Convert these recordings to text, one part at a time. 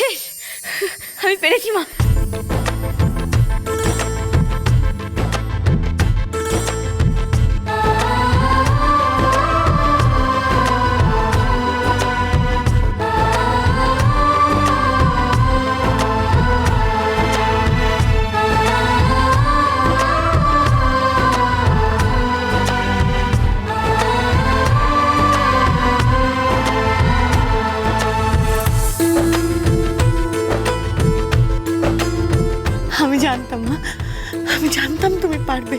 শেষ, আমি পেরেছি মা। আমি জানতাম মা, আমি জানতাম তুমি পারবে।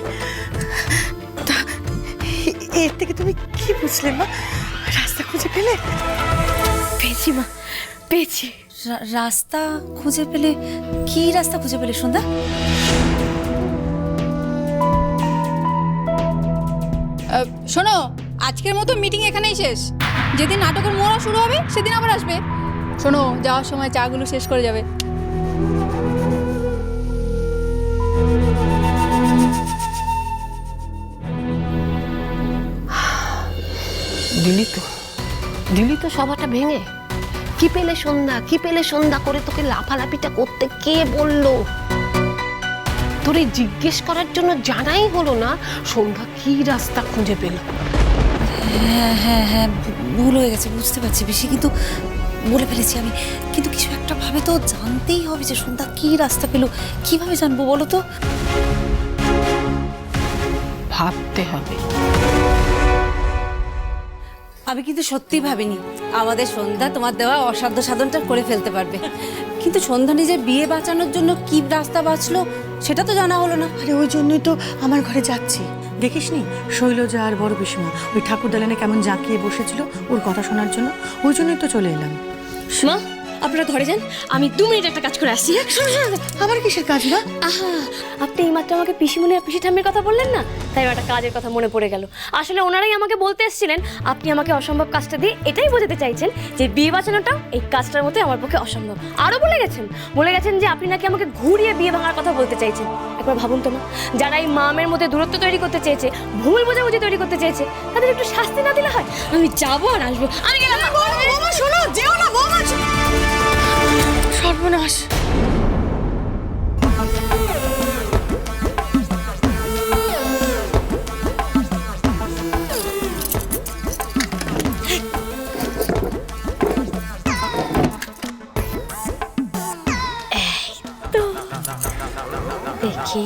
তা এর থেকে তুমি কি বুঝলে মা? রাস্তা খুঁজে পেলে? পেয়েছি মা, পেয়েছি। রাস্তা খুঁজে পেলে? কি রাস্তা খুঁজে পেলে সন্ধ্যা? শোনো, আজকের মতো মিটিং এখানেই শেষ। যেদিন নাটকের মোড়া শুরু হবে সেদিন আবার আসবে। শোনো, যাওয়ার সময় চাগুলো শেষ করে যাবে। দিলি তো সবাটা ভেঙে। কি পেলে সন্ধ্যা, কি পেলে সন্ধ্যা করে তোকে লাফালাফিটা করতে কে বললো? তোর এই জিজ্ঞেস করার জন্য জানাই হলো না সন্ধ্যা কি রাস্তা খুঁজে পেল। হ্যাঁ হ্যাঁ হ্যাঁ, ভুল হয়ে গেছে, বুঝতে পারছি বেশি, কিন্তু বলে ফেলেছি আমি। কিন্তু কিছু একটা ভাবে তো জানতেই হবে যে সন্ধ্যা কি রাস্তা পেল। কিভাবে জানবো বলো তো? ভাবতে হবে। আমি কিন্তু সত্যি ভাবিনি আমাদের সন্ধ্যা তোমার দেওয়া অসাধ্য সাধনটা করে ফেলতে পারবে। কিন্তু সন্ধ্যা নিজের বিয়ে বাঁচানোর জন্য কি রাস্তা বাঁচলো সেটা তো জানা হলো না। আরে ওই জন্যই তো আমার ঘরে যাচ্ছি। দেখিসনি শৈলজা আর বড় পিসিমা ওই ঠাকুর দালানে কেমন জাঁকিয়ে বসেছিল ওর কথা শোনার জন্য? ওই জন্যই তো চলে এলাম। মা, আপনারা ঘরে যান, আমি 2 মিনিট একটা কাজ করে আসছি। আমার কিসের কাজ না? আহা, আপনি এইমাত্র আমাকে পিসিমণি আর পিসি ঠাম্মির কথা বললেন না, তাই একটা কাজের কথা মনে পড়ে গেল। আসলে ওনারাই আমাকে বলতে এসেছিলেন আপনি আমাকে অসম্ভব কাজটা দিয়ে এটাই বোঝাতে চাইছেন যে বিয়ে বাঁচানোটা এই কাজটার মধ্যে আমার পক্ষে অসম্ভব। আরও বলে গেছেন যে আপনি নাকি আমাকে ঘুরিয়ে বিয়ে ভাঙার কথা বলতে চাইছেন। একবার ভাবুন তো মা, যারা এই মামের মধ্যে দূরত্ব তৈরি করতে চেয়েছে, ভুল বোঝাবুঝি তৈরি করতে চেয়েছে, তাদের একটু শাস্তি না দিলে হয়? আমি যাবো আর আসবো। আমি গেলাম। বৌমা শোনো, যেও না বৌমা। সর্বনাশ। দেখি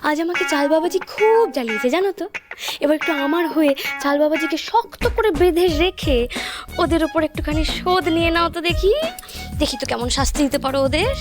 আজ আমাকে চাল বাবাজি খুব জ্বালিয়েছে জানো তো। এবার একটু আমার হয়ে চাল বাবাজিকে শক্ত করে বেঁধে রেখে ওদের ওপর একটুখানি শোধ নিয়ে নাও তো। দেখি দেখি তো কেমন শাস্তি দিতে পারো ওদের।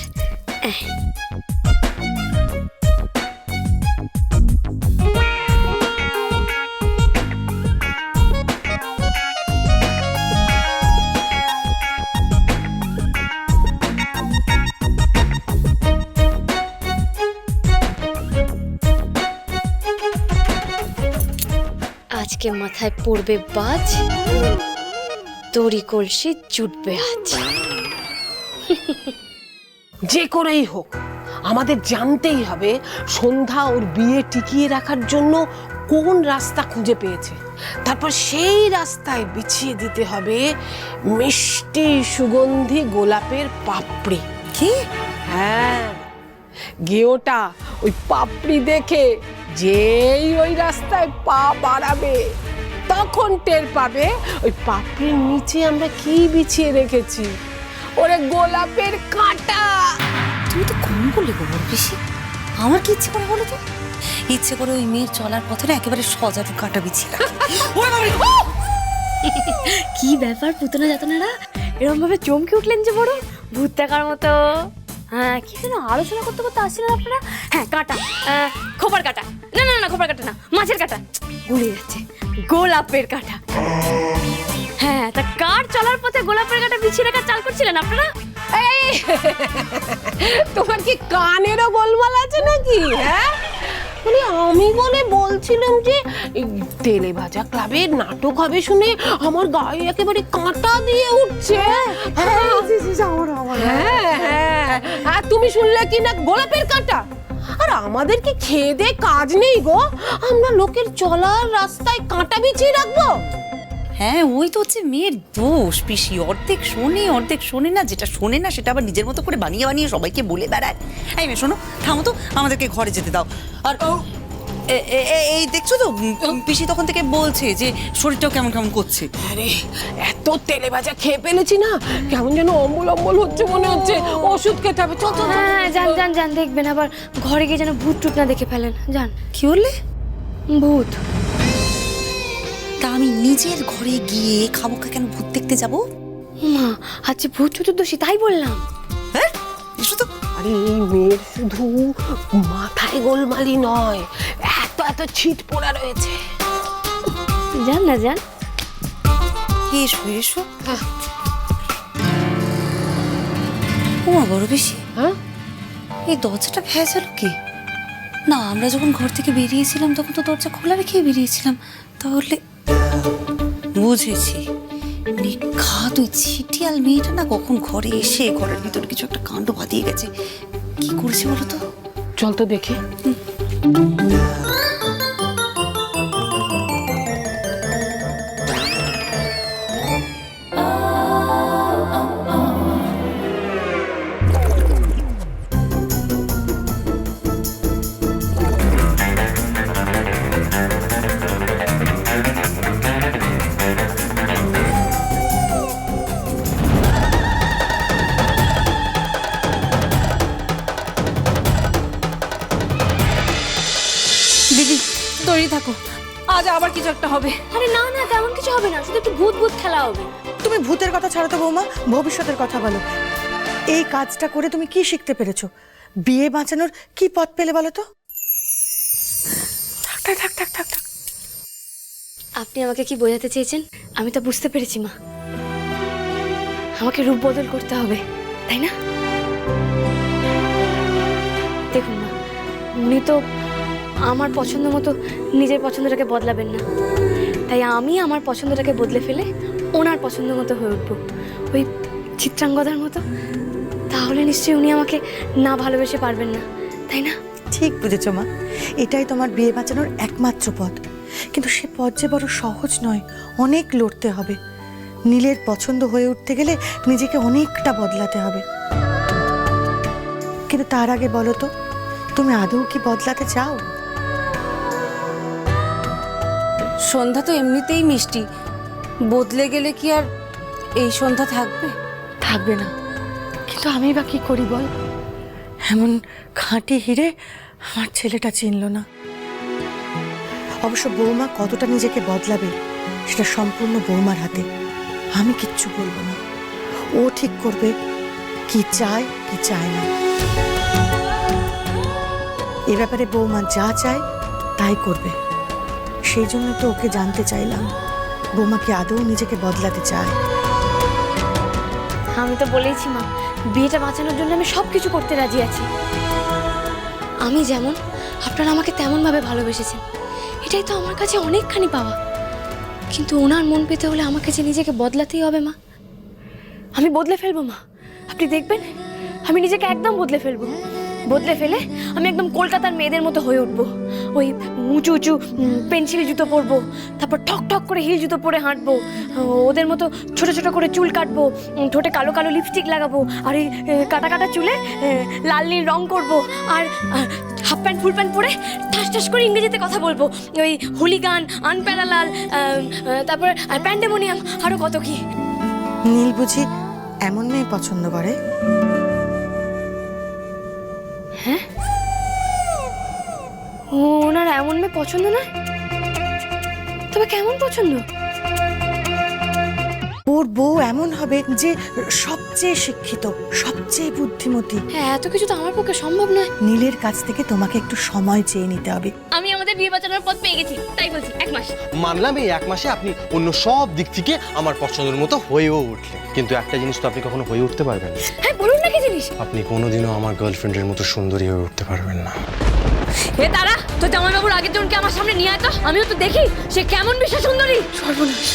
আজকে মাথায় পড়বে বাজ, তরি কলসি জুটবে আজ। যে করেই হোক আমাদের জানতেই হবে সন্ধ্যা ওর বিয়ে টিকিয়ে রাখার জন্য কোন রাস্তা খুঁজে পেয়েছে। তারপর সেই রাস্তায় বিছিয়ে দিতে হবে মিষ্টি সুগন্ধি গোলাপের পাপড়ি। কি? হ্যাঁ, গেওটা ওই পাপড়ি দেখে যেই ওই রাস্তায় পা বাড়াবে তখন টের পাবে ওই পাপড়ির নিচে আমরা কি বিছিয়ে রেখেছি। ওরে গোলাপের কাঁটা। তুমি তো কম বললে গো বড় পিসি। আমার কি ইচ্ছে করে বলো তো? ইচ্ছে করে ওই মেয়ের চলার পথে না একেবারে সজারু কাটা বিছিয়ে রাখি। কি ব্যাপার পুতনা যাতনারা, এরকম ভাবে চমকে উঠলেন যে বড় ভূত দেখার মতো? হ্যাঁ, কি যেন আলোচনা করতে করতে আসছিলেন আপনারা? হ্যাঁ, কাঁটা, খোপার কাঁটা। না না না, খোপার কাঁটা না, মাছের কাঁটা। গুলিয়ে যাচ্ছে, গোলাপের কাঁটা। হ্যাঁ, তা কার চলার পথে গোলাপের কাঁটা বিছিয়ে রাখার চাল করছিলেন আপনারা? এই তোমার কি কানেরও গোলমাল আছে নাকি? হ্যাঁ, মানে আমি বলে বলছিলাম যে তেলে ভাজা ক্লাবের নাটক হবে শুনে আমার গায়ে একেবারে কাঁটা দিয়ে উঠছে। হ্যাঁ, তুমি শুনলে কি না গোলাপের কাঁটা? আর আমাদের কি খেয়ে দে কাজ নেই গো? আমরা লোকের চলার রাস্তায় কাঁটা বিছিয়ে রাখবো? হ্যাঁ, ওই তো হচ্ছে মেয়ের দোষ পিসি। অর্ধেক শোনে না, যেটা শোনে না সেটা আবার নিজের মতো করে বানিয়ে বানিয়ে সবাইকে বলে বেড়ায়। এই মেয়ে শোনো, থামো তো, আমাদেরকে ঘরে যেতে দাও। আর এই দেখছো তো, পিসি তখন থেকে বলছে যে শরীরটাও কেমন কেমন করছে। আরে এত তেলে ভাজা খেয়ে ফেলেছি না, কেমন যেন অম্বল অম্বল হচ্ছে মনে হচ্ছে। ওষুধ খেতে হবে, চল চল চল। হ্যাঁ যান দেখবেন আবার ঘরে গিয়ে যেন ভূত টুট না দেখে ফেলেন। যান। কি বললে? ভূত? তা আমি নিজের ঘরে গিয়ে খামোখা কেন ভূত দেখতে যাবো? মা আচ্ছা ভূত চতুর্দশী তাই বললাম। হ্যাঁ, এসো তো। আরে এই মেয়ের শুধু মাথায় গোলমালি নয়, এত এত ছিট পোড়া রয়েছে। যান না যান। এসো এসো। ওমা বড় বেশি, হ্যাঁ এই দরজাটা ভেজালো কি? না, আমরা যখন ঘর থেকে বেরিয়েছিলাম তখন তো দরজা খোলা রেখেই বেরিয়েছিলাম। তাহলে বুঝেছি, নিঘাত ওই ছিটিয়াল মেয়েটা না কখন ঘরে এসে ঘরের ভিতরে কিছু একটা কাণ্ড বাঁধিয়ে গেছে। কি করেছে বলো তো? চল তো দেখি। দিদি তৈরি থাকো, আজ আবার কিছু একটা হবে। আরে না না তেমন কিছু হবে না, শুধু একটু ভূত ভূত খেলা হবে। তুমি ভূতের কথা ছাড়ো তো বৌমা, ভবিষ্যতের কথা বলো। এই কাজটা করে তুমি কি শিখতে পেরেছো? বিয়ে বাঁচানোর কি পথ পেলে বলো তো? থাক থাক থাক থাক থাক। আপনি আমাকে কি বোঝাতে চেয়েছেন আমি তো বুঝতে পেরেছি মা। আমাকে রূপ বদল করতে হবে, তাই না? দেখুন মা, উনি তো আমার পছন্দ মতো নিজের পছন্দটাকে বদলাবেন না, তাই আমি আমার পছন্দটাকে বদলে ফেলে ওনার পছন্দ মতো হয়ে উঠবো, ওই চিত্রাঙ্গদার মতো। তাহলে নিশ্চয়ই উনি আমাকে না ভালোবেসে পারবেন না, তাই না? ঠিক বুঝেছো মা, এটাই তোমার বিয়ে বাঁচানোর একমাত্র পথ। কিন্তু সে পথ যে বড় সহজ নয়, অনেক লড়তে হবে। নীলের পছন্দ হয়ে উঠতে গেলে নিজেকে অনেকটা বদলাতে হবে। কিন্তু তার আগে বলো তো, তুমি আদৌ কি বদলাতে চাও? সন্ধ্যা তো এমনিতেই মিষ্টি, বদলে গেলে কি আর এই সন্ধ্যা থাকবে? থাকবে না, কিন্তু আমি বা কি করি বল? এমন খাঁটি হিরে আমার ছেলেটা চিনল না। অবশ্য বৌমা কতটা নিজেকে বদলাবে সেটা সম্পূর্ণ বৌমার হাতে। আমি কিচ্ছু বলবো না, ও ঠিক করবে কি চায় কি চায় না। এ ব্যাপারে বৌমা যা চায় তাই করবে। সেই জন্য তো ওকে জানতে চাইলাম, বৌমা কি আদৌ নিজেকে বদলাতে চায়? আমি তো বলেইছি মা, বিয়েটা বাঁচানোর জন্য আমি সব কিছু করতে রাজি আছি। আমি যেমন, আপনারা আমাকে তেমনভাবে ভালোবেসেছেন, এটাই তো আমার কাছে অনেকখানি পাওয়া। কিন্তু ওনার মন পেতে হলে আমাকে যে নিজেকে বদলাতেই হবে মা। আমি বদলে ফেলবো মা, আপনি দেখবেন আমি নিজেকে একদম বদলে ফেলবো। বদলে ফেলে আমি একদম কলকাতার মেয়েদের মতো হয়ে উঠবো। ওই উঁচু উঁচু পেন্সিল জুতো পরবো, তারপর ঠক ঠক করে হিল জুতো পরে হাঁটবো, ওদের মতো ছোট ছোট করে চুল কাটবো, ঠোঁটে কালো কালো লিপস্টিক লাগাবো, আর এই কাটা কাটা চুলে লাল নীল রং করবো, আর হাফ প্যান্ট ফুল প্যান্ট পরে ঠাস ঠাস করে ইংরেজিতে কথা বলবো, ওই হুলিগান, আনপ্যারালাল, তারপর প্যান্ডেমোনিয়াম, আরও কত কি। নীল বুঝি এমন মেয়ে পছন্দ করে? হ্যাঁ, ওনার এমন মেয়ে পছন্দ নয়? তবে কেমন পছন্দ? ওর বউ এমন হবে যে সবচেয়ে শিক্ষিত, সবচেয়ে বুদ্ধিমতী। হ্যাঁ, এত কিছু তো আমার পক্ষে সম্ভব নয়। নীলের কাছ থেকে তোমাকে একটু সময় চেয়ে নিতে হবে। আমি আমাদের বিয়ে বাঁচানোর পথ পেয়ে গেছি, তাই বলছি 1 মাস। মানলাম এই 1 মাসে আপনি অন্য সব দিক থেকে আমার পছন্দের মতো হয়েও উঠলেন, কিন্তু একটা জিনিস তো আপনি কখনো হয়ে উঠতে পারবেন না। হ্যাঁ বলুন না কি জিনিস? আপনি কোনোদিনও আমার গার্লফ্রেন্ডের মতো সুন্দরী হয়ে উঠতে পারবেন না। হে তারা, তো জামাইবাবুর আগের জনকে আমার সামনে নিয়ে আয় তো, আমিও তো দেখি সে কেমন বিশেষ সুন্দরী। সর্বনাশ।